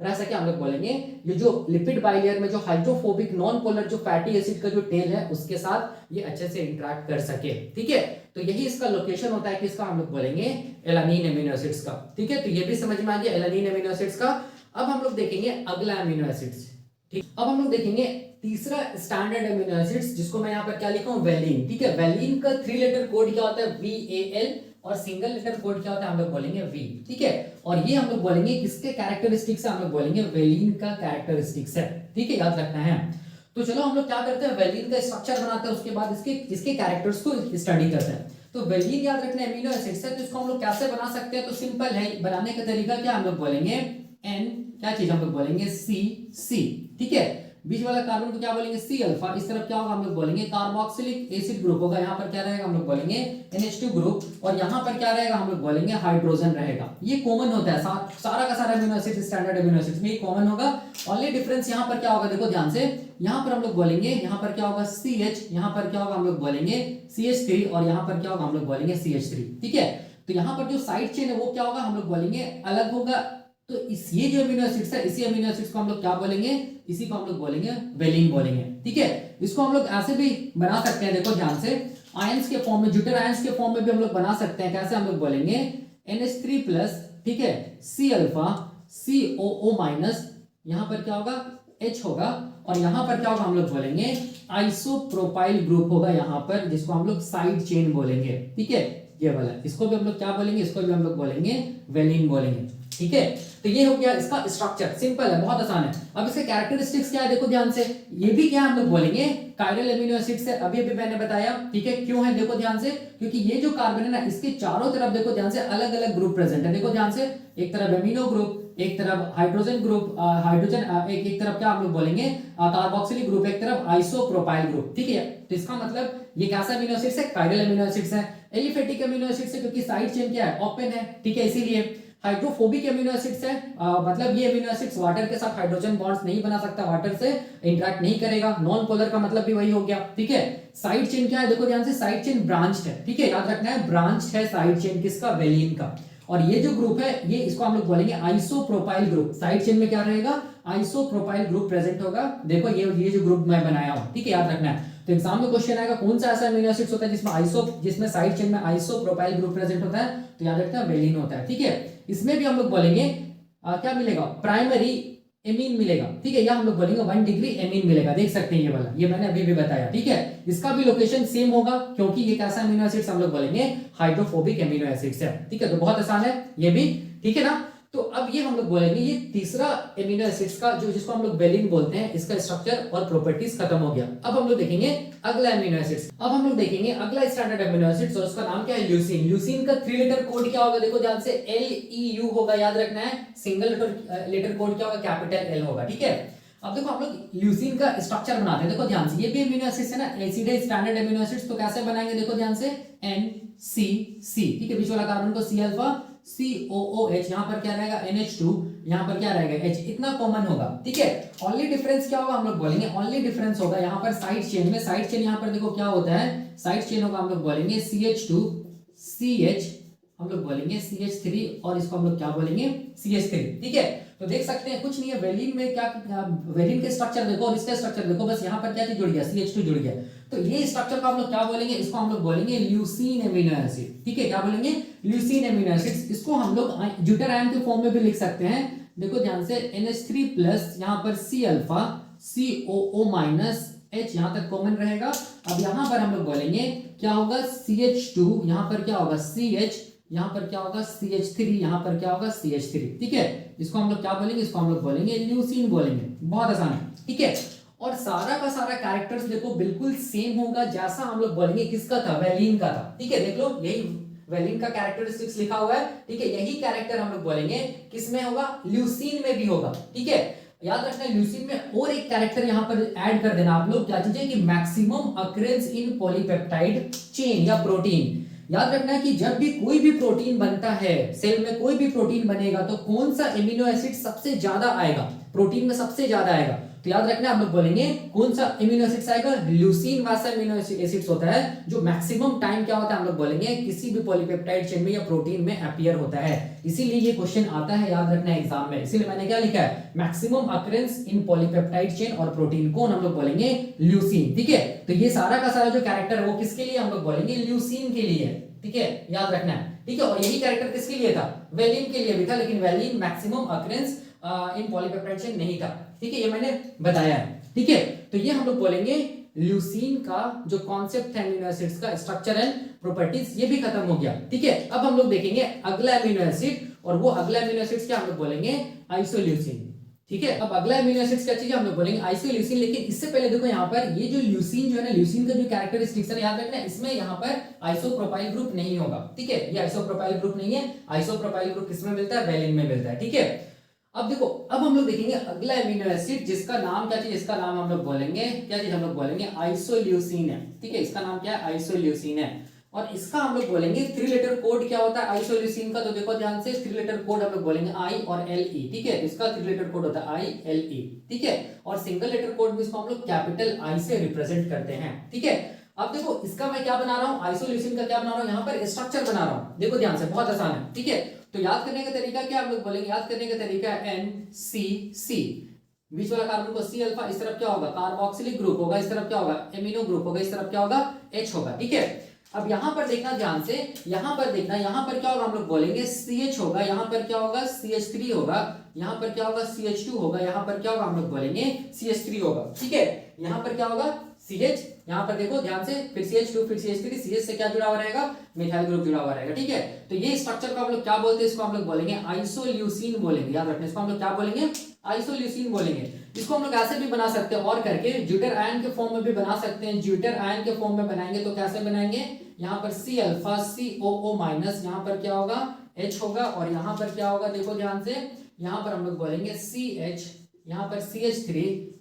रह सके, हम लोग बोलेंगे ये जो लिपिड बाइलेयर में जो हाइड्रोफोबिक नॉन पोलर जो फैटी एसिड का जो टेल है, उसके साथ ये अच्छे से इंटरेक्ट कर सके। ठीक है, तो यही इसका लोकेशन होता है, किसका, हम लोग बोलेंगे एलानीन अमीनो एसिड्स का। ठीक है, तो ये भी समझ में आ गया एलानीन अमीनो एसिड्स का। अब हम लोग देखेंगे अगला अमीनो एसिड्स। ठीक, अब हम लोग देखेंगे तीसरा स्टैंडर्ड अमीनो एसिड्स, जिसको मैं यहाँ पर क्या लिखा हूँ, वेलिन। ठीक है, वेलिन का 3 लेटर कोड क्या होता है, VAL, और सिंगल लेटर कोड क्या होता है, हम लोग बोलेंगे V। ठीक है, और ये हम लोग बोलेंगे किसके कैरेक्टरिस्टिक्स है, हम लोग बोलेंगे वेलिन का कैरेक्टरिस्टिक्स है। ठीक है, याद रखना है। तो चलो हम लोग क्या करते हैं, वेलिन का स्ट्रक्चर बनाते हैं, उसके बाद इसके कैरेक्टर्स को स्टडी करते हैं। तो तो वेलिन याद रखना अमीनो एसिड्स है, तो इसको हम लोग कैसे बना सकते हैं, तो सिंपल है, बनाने का तरीका क्या हम लोग बोलेंगे एन, क्या चीज हम लोग बोलेंगे सी सी, ठीक है, बीच वाला कार्बन को क्या बोलेंगे सी अल्फा, इस तरफ क्या होगा हम लोग बोलेंगे कार्बोक्सिलिक एसिड ग्रुप होगा, यहाँ पर क्या रहेगा हम लोग बोलेंगे NH2 ग्रुप, और यहाँ पर क्या रहेगा हम लोग बोलेंगे हाइड्रोजन रहेगा। ये कॉमन होता है, सारा का सारा amino acid standard amino acids में ये कॉमन होगा। ओनली डिफरेंस यहाँ पर क्या होगा, देखो ध्यान से, यहाँ पर हम लोग बोलेंगे, यहाँ पर क्या होगा CH, यहाँ पर क्या होगा हम लोग बोलेंगे CH3, और यहाँ पर क्या होगा हम लोग बोलेंगे CH3, ठीक है। तो यहाँ पर जो साइड चेन है वो क्या होगा हम लोग बोलेंगे अलग होगा। तो इस ये जो अमीनो एसिड्स है, इसी अमीनो एसिड्स को हम लोग क्या बोलेंगे, इसी को हम लोग बोलेंगे वेलिन बोलेंगे, ठीक है। इसको हम लोग ऐसे भी बना सकते हैं, देखो ध्यान से, आयंस के फॉर्म में, ज्यूटर आयंस के फॉर्म में भी हम लोग बना सकते हैं। कैसे हम लोग बोलेंगे NH3+, ठीक है, C अल्फा COO माइनस, यहाँ पर क्या होगा H होगा, और यहाँ पर क्या होगा हम लोग बोलेंगे आइसोप्रोपाइल ग्रुप होगा यहाँ पर, जिसको हम लोग साइड चेन बोलेंगे, ठीक है, ये वाला, इसको भी हम लोग क्या बोलेंगे, इसको भी हम लोग बोलेंगे वेलिन बोलेंगे, ठीक है। तो ये हो गया इसका स्ट्रक्चर, सिंपल है, बहुत आसान है। अब इसके कैरेक्टरिस्टिक्स क्या है, देखो ध्यान से, ये भी क्या हम लोग बोलेंगे कायरल अमीनो एसिड्स है, अभी मैंने बताया, ठीक है। क्यों है, देखो ध्यान से, क्योंकि ये जो कार्बन है ना, इसके चारों तरफ देखो ध्यान से अलग अलग ग्रुप प्रेजेंट है, देखो ध्यान से, एक तरफ अमीनो ग्रुप, एक तरफ हाइड्रोजन ग्रुप, हाइड्रोजन एक तरफ क्या हम लोग बोलेंगे कार्बोक्सिलिक ग्रुप, एक तरफ आइसोप्रोपाइल ग्रुप, ठीक है। तो इसका मतलब ये कैसा अमीनो एसिड्स है, कायरल अमीनो एसिड्स है। एलिफेटिक अमीनो एसिड्स है, क्योंकि साइड चेन क्या है, ओपन है, ठीक है, इसीलिए। हाइड्रोफोबिक अमीनो एसिड्स है, मतलब ये अमीनो एसिड्स वाटर के साथ हाइड्रोजन बॉन्ड्स नहीं बना सकता, वाटर से इंटरेक्ट नहीं करेगा, नॉन पोलर का मतलब भी वही हो गया, ठीक है। साइड चेन क्या है, देखो ध्यान से, साइड चेन ब्रांच्ड है, ठीक है, याद रखना है ब्रांच्ड है साइड चेन किसका, वेलिन का। और ये जो ग्रुप है, ये इसको हम लोग बोलेंगे आइसोप्रोपाइल ग्रुप, साइड चेन में क्या रहेगा आइसोप्रोपाइल ग्रुप प्रेजेंट होगा, देखो ये जो ग्रुप मैं बनाया हूं, ठीक है, याद रखना है। तो एग्जाम में क्वेश्चन आएगा कौन सा ऐसा अमीनो एसिड्स होता है जिसमें साइड चेन में आइसोप्रोपाइल ग्रुप प्रेजेंट होता है, तो याद रखना वेलिन होता है, ठीक है। इसमें भी हम लोग बोलेंगे क्या मिलेगा, प्राइमरी एमीन मिलेगा, ठीक है, या हम लोग बोलेंगे 1 डिग्री एमीन मिलेगा, देख सकते हैं ये वाला, ये मैंने अभी भी बताया, ठीक है। इसका भी लोकेशन सेम होगा, क्योंकि ये कैसा अमीनो एसिड्स हम लोग बोलेंगे हाइड्रोफोबिक अमीनो एसिड्स है, ठीक है। तो बहुत आसान है ये भी, ठीक है ना। तो अब ये हम लोग बोलेंगे, ये तीसरा एमिनो एसिड्स का जो जिसको हम लोग वेलिन बोलते हैं, इसका स्ट्रक्चर और प्रॉपर्टीज खत्म हो गया। अब हम लोग देखेंगे अगला एमिनो एसिड्स, अब हम लोग देखेंगे अगला स्टैंडर्ड एमिनो एसिड्स, और उसका नाम क्या है, ल्यूसीन। ल्यूसीन का 3 लेटर कोड क्या होगा, देखो ध्यान से, LEU होगा, याद रखना है। सिंगल लेटर कोड क्या होगा, कैपिटल L होगा, ठीक है। अब देखो हम लोग ल्यूसीन का स्ट्रक्चर बनाते हैं, देखो ध्यान से, ये भी एमिनो एसिड्स है ना, एसिड है, स्टैंडर्ड एमिनो एसिड्स, तो कैसे बनाएंगे, देखो ध्यान से, NCC, ठीक है, बीच वाला कार्बन को C अल्फा COOH, यहाँ पर क्या रहेगा NH2, यहाँ पर क्या रहेगा H, इतना कॉमन होगा, ठीक है। ओनली डिफरेंस क्या होगा हम लोग बोलेंगे, ओनली डिफरेंस होगा यहाँ पर साइड चेन में, साइड चेन यहाँ पर देखो क्या होता है, साइड चेन होगा हम लोग बोलेंगे CH2 CH, हम लोग बोलेंगे CH3, और इसको हम लोग क्या बोलेंगे CH3, ठीक है। तो देख सकते हैं कुछ नहीं है, वेलिन में क्या, वेलिन के स्ट्रक्चर देखो और इसका स्ट्रक्चर देखो, बस यहाँ पर क्या चीज जुड़ गया, CH2 जुड़ गया। तो ये स्ट्रक्चर को हम लोग क्या बोलेंगे, इसको हम लोग बोलेंगे ल्यूसीन एमिनो एसिड, ठीक है, क्या बोलेंगे ल्यूसीन एमिनो एसिड। इसको हम लोग ज्यूटर आयन के फॉर्म में भी लिख सकते हैं, देखो ध्यान से, NH3+, यहाँ पर C alpha COO minus H, यहाँ तक कॉमन रहेगा। अब यहाँ पर हम लोग बोलेंगे क्या होगा, CH2, यहाँ पर क्या होगा CH, यहाँ पर क्या होगा CH3, यहाँ पर क्या होगा CH3, ठीक है। इसको हम लोग क्या बोलेंगे, इसको हम लोग बोलेंगे ल्यूसीन बोलेंगे, बहुत आसान है, ठीक है। और सारा का सारा कैरेक्टर्स देखो बिल्कुल सेम होगा जैसा हम लोग बोलेंगे किसका था, वेलिन का था, ठीक है। देख लो यही वेलिन का कैरेक्टरिस्टिक्स लिखा हुआ है, ठीक है, यही कैरेक्टर हम लोग बोलेंगे किसमें होगा, ल्यूसीन में भी होगा, ठीक है। याद रखना ल्यूसीन में और एक कैरेक्टर यहाँ पर ऐड कर देना आप लोग, क्या चीज है कि मैक्सिमम अकरेंस इन पॉलीपेप्टाइड चेन या प्रोटीन। याद रखना है कि जब भी कोई भी प्रोटीन बनता है, सेल में कोई भी प्रोटीन बनेगा, तो कौन सा एमिनो एसिड सबसे ज्यादा आएगा, प्रोटीन में सबसे ज्यादा आएगा, तो याद रखना हम लोग बोलेंगे कौन सा एमिनो एसिड्स आएगा, ल्यूसीन वैसा एमिनो एसिड्स होता है जो मैक्सिमम टाइम क्या होता है, हम लोग बोलेंगे किसी भी पॉलीपेप्टाइड चेन में या प्रोटीन में अपीयर होता है। इसीलिए ये क्वेश्चन आता है, याद रखना है एग्जाम में, इसीलिए मैंने क्या लिखा है, मैक्सिमम अकरेंस इन पॉलीपेप्टाइड चेन और प्रोटीन, कौन हम लोग बोलेंगे ल्यूसीन, ठीक है। तो ये सारा का सारा जो कैरेक्टर है वो किसके लिए हम लोग बोलेंगे, ल्यूसीन के लिए, ठीक है, याद रखना है, ठीक है। और यही कैरेक्टर किसके लिए था, वेलिन के लिए भी था, लेकिन वेलिन मैक्सिमम अकरेंस इन पॉलीपेप्टाइड चेन नहीं था, ठीक है, ये मैंने बताया है, ठीक है। तो ये हम लोग बोलेंगे ल्यूसीन का जो कॉन्सेप्ट है एमिनो एसिड्स का, स्ट्रक्चर एंड प्रॉपर्टीज, ये भी खत्म हो गया, ठीक है। अब हम लोग देखेंगे अगला एमिनो एसिड, और वो अगला एमिनो एसिड क्या हम लोग बोलेंगे, आइसोल्यूसिन, ठीक है। अब अगला अमीनो एसिड्स क्या चीज है, हम लोग बोलेंगे आइसोल्यूसिन। लेकिन इससे पहले देखो यहाँ पर ये जो ल्यूसीन जो है ना, ल्यूसीन का जो कैरेक्टरिस्टिक्स है याद रखना, इसमें यहाँ पर आइसोप्रोपाइल ग्रुप नहीं होगा। ठीक है, ये आइसोप्रोपाइल ग्रुप नहीं है। आइसोप्रोपाइल ग्रुप किसमें मिलता है, वेलिन में मिलता है। ठीक है, अब देखो, अब हम लोग देखेंगे अगला अमीनो एसिड जिसका नाम क्या चीज, इसका नाम हम लोग बोलेंगे क्या चीज, हम लोग बोलेंगे आइसोल्यूसिन है। ठीक है, इसका नाम क्या है, आइसोल्यूसिन है। और इसका हम लोग बोलेंगे 3 लेटर कोड क्या होता है आइसोल्यूसिन का, तो देखो ध्यान से 3 लेटर कोड हम लोग बोलेंगे आई और एल ई। ठीक है, इसका 3 लेटर कोड होता है आई एल ई। ठीक है, और सिंगल लेटर कोड में इसको हम लोग कैपिटल आई से रिप्रेजेंट करते हैं। ठीक है, अब देखो इसका मैं क्या बना रहा हूं, आइसोल्यूसिन का क्या बना रहा हूं, यहाँ पर स्ट्रक्चर बना रहा हूं। देखो ध्यान से, बहुत आसान है। ठीक है, तो याद करने का तरीका क्या हम लोग बोलेंगे, याद करने का तरीका है एन सी सी, बीच वाला कार्बन को सी अल्फा, इस तरफ क्या होगा कार्बोक्सिलिक ग्रुप होगा, इस तरफ क्या होगा एमिनो ग्रुप होगा, इस तरफ क्या होगा एच होगा। ठीक है, अब यहां पर देखना ध्यान से, यहां पर देखना, यहां पर क्या होगा हम लोग बोलेंगे CH होगा, यहां पर क्या होगा CH3 होगा, यहां पर क्या होगा CH2 होगा, यहां पर क्या होगा हम लोग बोलेंगे CH3 होगा। ठीक है, यहां पर क्या होगा CH, यहां पर देखो ध्यान से, फिर CH2 फिर CH3, CH से क्या जुड़ा हुआ रहेगा, मिथाइल ग्रुप जुड़ा हुआ रहेगा। ठीक है, तो ये स्ट्रक्चर को हम लोग क्या बोलते हैं, इसको हम लोग बोलेंगे आइसोल्यूसिन बोलेंगे। याद रखना, इसको हम लोग क्या बोलेंगे, आइसोल्यूसिन बोलेंगे। इसको हम लोग ऐसे भी बना सकते हैं और करके, ज्यूटर आयन के फॉर्म में भी बना सकते हैं। ज्यूटर आयन के फॉर्म में बनाएंगे तो कैसे बनाएंगे, यहाँ पर सी अल्फा COO माइनस, यहाँ पर क्या होगा H होगा, और यहाँ पर क्या होगा देखो ध्यान से, यहाँ पर हम लोग बोलेंगे CH, यहाँ पर CH3,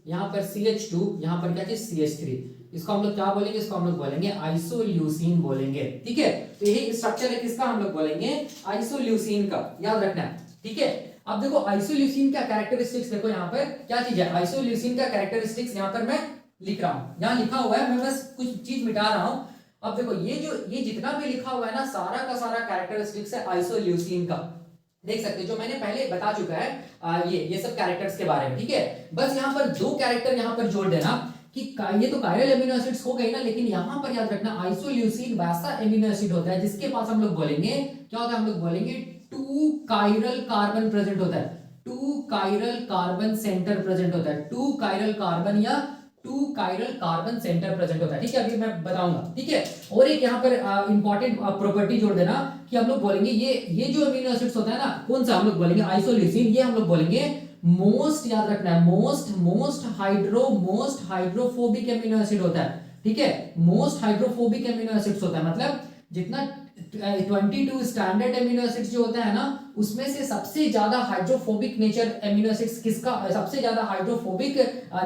यहाँ पर CH2, यहाँ पर क्या चीज CH3। इसको हम लोग क्या बोलेंगे, इसको हम लोग बोलेंगे आइसोल्यूसिन बोलेंगे। ठीक है, तो यही स्ट्रक्चर है किसका, हम लोग बोलेंगे आइसोल्यूसिन का, याद रखना है। ठीक है, अब देखो आइसोल्यूसिन का कैरेक्टरिस्टिक्स देखो, यहाँ पर क्या चीज है, आइसोल्यूसिन का कैरेक्टरिस्टिक्स यहाँ पर मैं लिख रहा हूं, यहाँ लिखा हुआ है, मैं बस कुछ चीज मिटा रहा हूं। अब देखो ये जितना भी लिखा हुआ है ना, सारा का सारा कैरेक्टरिस्टिक्स है आइसोल्यूसिन का। देख सकते हैं, जो मैंने पहले बता चुका है ये सब कैरेक्टर्स के बारे में। ठीक है, बस यहाँ पर 2 कैरेक्टर यहाँ पर जोड़ देना कि ये तो कायरल एमिनो एसिड्स हो गई ना, लेकिन यहाँ पर याद रखना आइसोल्यूसिन वैसा एमिनो एसिड होता है जिसके पास हम लोग बोलेंगे क्या होता है, हम लोग बोलेंगे 2 कायरल कार्बन प्रेजेंट होता है, 2 कायरल कार्बन सेंटर प्रेजेंट होता है, 2 कायरल कार्बन या 2 कायरल कार्बन सेंटर प्रेजेंट होता है। ठीक है, अभी मैं बताऊंगा। ठीक है, और एक यहाँ पर इंपॉर्टेंट प्रॉपर्टी जोड़ देना कि हम लोग बोलेंगे ये जो अमीनो एसिड्स होता है ना, कौन सा हम लोग बोलेंगे आइसोल्यूसिन, ये हम लोग बोलेंगे मोस्ट, याद रखना है मोस्ट हाइड्रोफोबिक एमिनो एसिड होता है। ठीक है, मोस्ट हाइड्रोफोबिक एमिनो एसिड्स होता है, मतलब जितना 22 स्टैंडर्ड एमिनो एसिड्स जो होता है ना, उसमें से सबसे ज्यादा हाइड्रोफोबिक नेचर एमिनो एसिड्स किसका, सबसे ज्यादा हाइड्रोफोबिक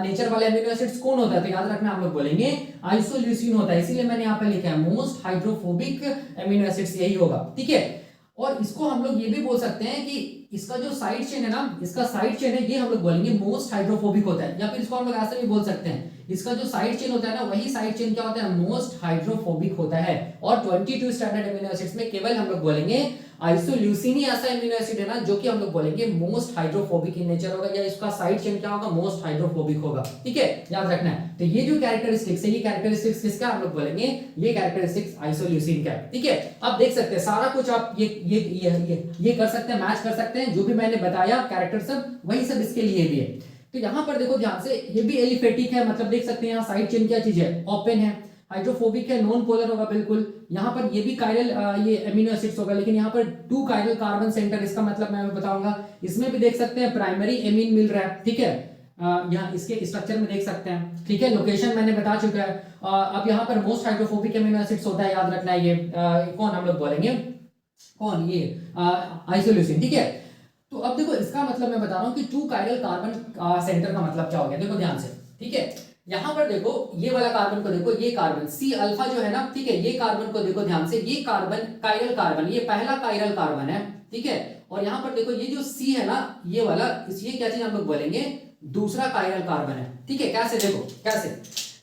नेचर वाले एमिनो एसिड्स कौन होता है, तो याद रखना हम लोग बोलेंगे आइसोल्यूसिन होता है। इसीलिए मैंने यहाँ पे लिखा है मोस्ट हाइड्रोफोबिक एमिनो एसिड्स, यही होगा। ठीक है, और इसको हम लोग ये भी बोल सकते हैं कि इसका जो साइड चेन है ना, इसका साइड चेन है, ये हम लोग बोलेंगे मोस्ट हाइड्रोफोबिक होता है, या फिर इसको हम लोग ऐसे भी बोल सकते हैं, इसका जो साइड चेन होता है ना, वही साइड चेन क्या होता है, मोस्ट हाइड्रोफोबिक होता है। और 22 स्टैंडर्ड एमिनो एसिड्स में केवल हम लोग बोलेंगे आइसोल्यूसिन ही ऐसा एमिनो एसिड है ना, जो कि हम लोग बोलेंगे मोस्ट हाइड्रोफोबिक इन नेचर होगा, या इसका साइड चेन क्या होगा, मोस्ट हाइड्रोफोबिक होगा। ठीक है, याद रखना है। तो ये जो कैरेक्टरिस्टिक्स है, ये कैरेक्टरिस्टिक्स किसका हम लोग बोलेंगे, ये कैरेक्टरिस्टिक्स आइसोल्यूसिन का। ठीक है, आप देख सकते हैं सारा कुछ आप ये कर सकते हैं, मैच कर सकते हैं, जो भी मैंने बताया कैरेक्टर सब वही सब इसके लिए भी है। तो यहाँ पर देखो ध्यान से, ये भी एलिफेटिक है, मतलब देख सकते हैं यहाँ साइड चेन क्या चीज है, ओपन है, हाइड्रोफोबिक है, नॉन पोलर होगा बिल्कुल। यहाँ पर ये भी कायरल ये एमिनो एसिड्स होगा, लेकिन यहाँ पर 2 कायरल कार्बन सेंटर, इसका मतलब मैं बताऊंगा। इसमें भी देख सकते हैं प्राइमरी एमीन मिल रहा है। ठीक है, यहाँ इसके स्ट्रक्चर में देख सकते हैं। ठीक है, लोकेशन मैंने बता चुका है। अब यहाँ पर मोस्ट हाइड्रोफोबिक एमिनो एसिड्स होता है, याद रखना है। ये कौन हम लोग बोलेंगे, कौन, ये आइसोल्यूसिन। ठीक है, तो अब देखो इसका मतलब मैं बता रहा हूँ कि 2 कायरल कार्बन सेंटर का मतलब क्या हो गया, देखो ध्यान से। ठीक है, यहाँ पर देखो ये वाला कार्बन को देखो, ये कार्बन सी अल्फा जो है ना, ठीक है, ये कार्बन को देखो ध्यान से, ये कार्बन कायरल कार्बन, ये पहला कायरल कार्बन है। ठीक है, और यहाँ पर देखो ये जो सी है ना, ये वाला, ये क्या चीज हम लोग बोलेंगे, दूसरा कायरल कार्बन है। ठीक है, कैसे देखो, कैसे,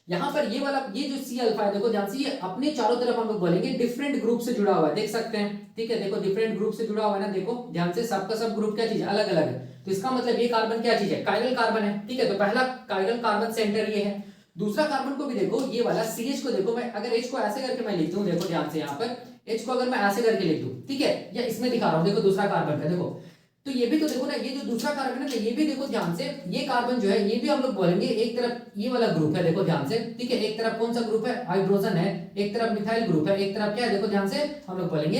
यहाँ पर ये वाला, ये जो सी अल्फा है, देखो ध्यान से, ये अपने चारों तरफ हम लोग बोलेंगे डिफरेंट ग्रुप से जुड़ा हुआ है, देख सकते हैं। ठीक है, देखो डिफरेंट ग्रुप से जुड़ा हुआ है ना, देखो ध्यान से, सबका सब ग्रुप क्या चीज है, अलग अलग है। तो इसका मतलब ये कार्बन क्या चीज है, कायरल कार्बन है। ठीक है, तो पहला कायरल कार्बन सेंटर ये है। दूसरा कार्बन को भी देखो, ये वाला CH को देखो, मैं अगर H को ऐसे करके मैं लिख दूं, देखो ध्यान से, यहाँ पर H को अगर मैं ऐसे करके लिख दूं, ठीक है, या इसमें दिखा रहा हूं, देखो दूसरा कार्बन का, देखो तो ये भी तो देखो ना, ये जो दूसरा कार्बन है, तो ये भी देखो ध्यान से, ये कार्बन जो है, ये भी हम लोग बोलेंगे एक तरफ ये वाला ग्रुप है, देखो ध्यान से। ठीक है, एक तरफ कौन सा ग्रुप है, हाइड्रोजन है, एक तरफ मिथाइल ग्रुप है, एक तरफ क्या है, देखो ध्यान से, हम लोग बोलेंगे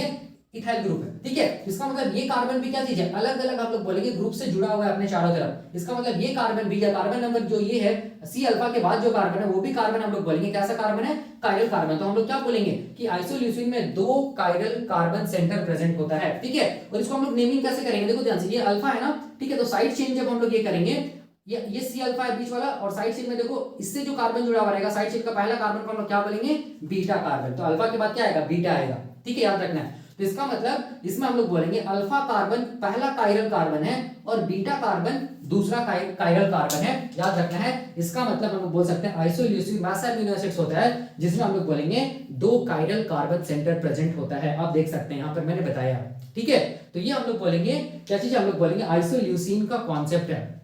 इथाइल ग्रुप है, ठीक है। इसका मतलब ये कार्बन भी क्या चीज है, अलग अलग हम लोग बोलेंगे ग्रुप से जुड़ा हुआ है अपने चारों तरफ। इसका मतलब ये कार्बन भी, या कार्बन नंबर जो ये है सी अल्फा के बाद जो कार्बन है वो भी कार्बन हम लोग बोलेंगे कैसा कार्बन है, कायरल कार्बन। तो हम लोग क्या बोलेंगे कि आइसोल्यूसिन में 2 कायरल कार्बन सेंटर प्रेजेंट होता है, ठीक है। और इसको हम लोग नेमिंग कैसे करेंगे, देखो ध्यान से, ये अल्फा है ना, ठीक है। तो साइड चेन जब हम लोग ये करेंगे, ये सी अल्फा है बीच वाला, और साइड चेन में देखो इससे जो कार्बन जुड़ा हुआ रहेगा साइड चेन का पहला कार्बन को हम लोग क्या बोलेंगे, बीटा कार्बन। तो अल्फा के बाद क्या आएगा, बीटा आएगा, ठीक है, याद रखना है। तो इसका मतलब इसमें हम लोग बोलेंगे अल्फा कार्बन पहला कायरल कार्बन है और बीटा कार्बन दूसरा कायरल कार्बन है, याद रखना है। इसका मतलब हम लोग बोल सकते हैं आइसोल्यूसिन वैसा अमीनो एसिड्स होता है जिसमें हम लोग बोलेंगे 2 कायरल कार्बन सेंटर प्रेजेंट होता है। आप देख सकते हैं यहां पर मैंने बताया, ठीक है। तो ये हम लोग बोलेंगे क्या चीज, हम लोग बोलेंगे आइसोल्यूसिन का कॉन्सेप्ट है,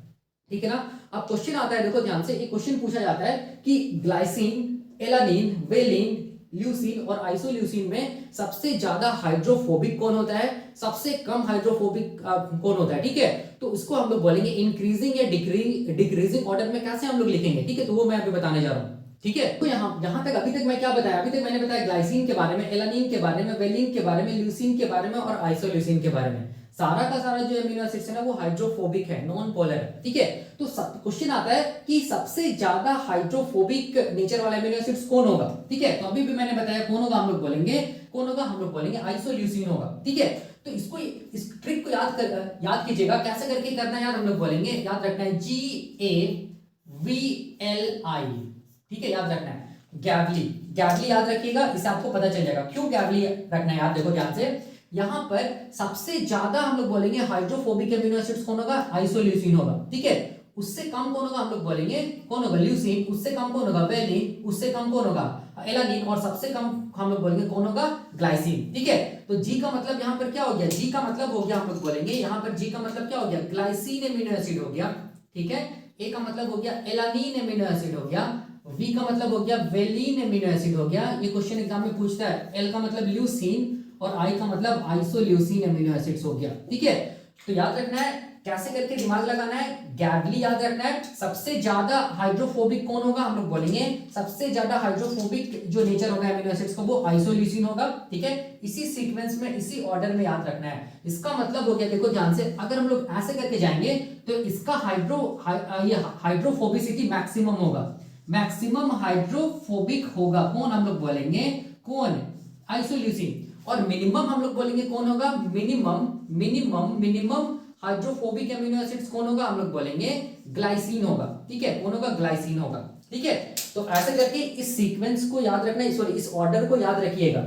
ठीक है ना। अब क्वेश्चन आता है, देखो ध्यान से, एक क्वेश्चन पूछा जाता है कि ग्लाइसिन, एलानिन, वेलिन, ल्यूसीन और आइसोल्यूसिन में सबसे ज्यादा हाइड्रोफोबिक कौन होता है, सबसे कम हाइड्रोफोबिक कौन होता है, ठीक है। तो उसको हम लोग बोलेंगे इंक्रीजिंग या डिक्रीजिंग ऑर्डर में कैसे हम लोग लिखेंगे, ठीक है। तो वो मैं अभी बताने जा रहा हूं, ठीक है। तो यहां तक अभी तक मैं क्या बताया, अभी तक मैंने बताया ग्लाइसिन के बारे में, एलानिन के बारे में, वेलिन के बारे में, ल्यूसीन के बारे में और आइसोल्यूसिन के बारे में। सारा का सारा जो अमीनो एसिड्स है ना वो हाइड्रोफोबिक है, नॉन पोलर है, ठीक है। तो क्वेश्चन आता है कि सबसे ज्यादा हाइड्रोफोबिक नेचर वाला अमीनो एसिड्स कौन होगा, ठीक है। तो अभी भी मैंने बताया कौन होगा, हम लोग बोलेंगे कौन होगा, हम लोग बोलेंगे आइसोल्यूसिन होगा, ठीक है। तो इसको, इस ट्रिक को याद कीजिएगा कैसे करके करना है यार, हम लोग बोलेंगे, याद रखना है GAVLI, ठीक है, याद रखना है। गैवली, गैवली याद रखिएगा, इससे आपको पता चल जाएगा क्यों गैवली रखना है यार। देखो ध्यान से, यहां पर सबसे ज्यादा हम लोग बोलेंगे हाइड्रोफोबिक अमीनो एसिड्स कौन होगा, आइसोल्यूसिन होगा, ठीक है। उससे कम कौन होगा, हम लोग बोलेंगे कौन होगा, ल्यूसीन। उससे कम कौन होगा, वेलिन। उससे कम कौन होगा, एलानिन। और सबसे कम हम लोग बोलेंगे कौन होगा, ग्लाइसिन, ठीक है। तो जी का मतलब यहां पर क्या हो गया, जी का मतलब हो गया, हम लोग बोलेंगे यहां पर जी का मतलब क्या हो गया, ग्लाइसिन अमीनो एसिड हो गया, ठीक है। ए का मतलब हो गया एलानिन अमीनो एसिड हो गया, वी का मतलब हो गया वेलिन अमीनो एसिड हो गया। ये क्वेश्चन एग्जाम में पूछता है। एल का मतलब ल्यूसीन और आई का मतलब आइसोल्यूसिन अमीनो एसिड्स हो गया, ठीक है। तो याद रखना है कैसे करके दिमाग लगाना है, गैवली याद रखना है। सबसे ज्यादा हाइड्रोफोबिक कौन होगा, हम लोग बोलेंगे सबसे ज्यादा हाइड्रोफोबिक जो नेचर होगा अमीनो एसिड्स का वो आइसोल्यूसिन होगा, ठीक है। इसी सीक्वेंस में, इसी ऑर्डर में याद रखना है। इसका मतलब हो गया, देखो ध्यान से, अगर हम लोग ऐसे करके जाएंगे तो इसका हाइड्रोफोबिसिटी मैक्सिमम होगा, मैक्सिमम हाइड्रोफोबिक होगा कौन, हम लोग बोलेंगे कौन, आइसोल्यूसिन। और मिनिमम हम लोग बोलेंगे कौन होगा, मिनिमम हाइड्रोफोबिक अमीनो एसिड्स कौन होगा, हम लोग बोलेंगे ग्लाइसिन होगा, ठीक है। कौन होगा, ग्लाइसिन होगा, ठीक है। तो ऐसे करके इस सीक्वेंस को याद रखना, सॉरी इस ऑर्डर को याद रखिएगा,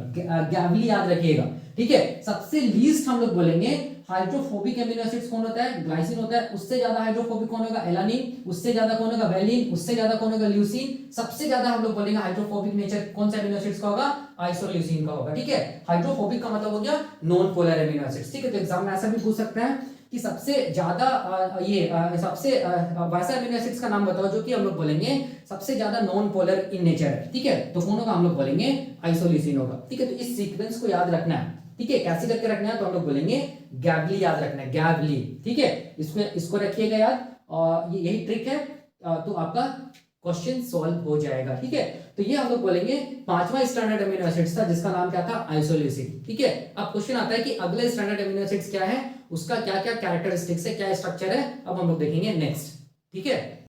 गैवली याद रखिएगा, ठीक है। सबसे लीस्ट हम लोग बोलेंगे हाइड्रोफोबिक अमीनो एसिड्स कौन होता है, ग्लाइसिन होता है। उससे ज्यादा हाइड्रोफोबिक कौन होगा, एलानिन। उससे ज्यादा कौन होगा, वेलिन। उससे ज्यादा कौन होगा, ल्यूसीन। सबसे ज्यादा हम लोग बोलेंगे हाइड्रोफोबिक नेचर कौन सा अमीनो एसिड्स का होगा, आइसोल्यूसिन का होगा, ठीक है। हाइड्रोफोबिक का मतलब हो गया नॉन पोलर अमीनो एसिड्स, ठीक है। तो एग्जाम में ऐसा भी पूछ सकते हैं कि सबसे ज्यादा सबसे वैसे अमीनो एसिड्स का नाम बताओ जो कि हम लोग बोलेंगे सबसे ज्यादा नॉन पोलर इन नेचर है, ठीक है। तो कौन होगा, हम लोग बोलेंगे आइसोल्यूसिन होगा, ठीक है। तो इस सीक्वेंस को याद रखना है, ठीक है। कैसे करके रखना है, तो हम लोग बोलेंगे गैवली याद रखना है, गैवली, ठीक है। इसको रखिएगा याद, और यही ट्रिक है, तो आपका क्वेश्चन सॉल्व हो जाएगा, ठीक है। तो ये हम लोग बोलेंगे 5वां स्टैंडर्ड अमीनो एसिड्स था जिसका नाम क्या था, आइसोल्यूसिन, ठीक है। अब क्वेश्चन आता है कि अगले स्टैंडर्ड अमीनो एसिड्स क्या है, उसका क्या क्या कैरेक्टरिस्टिक्स है, क्या स्ट्रक्चर है, अब हम लोग देखेंगे नेक्स्ट, ठीक है।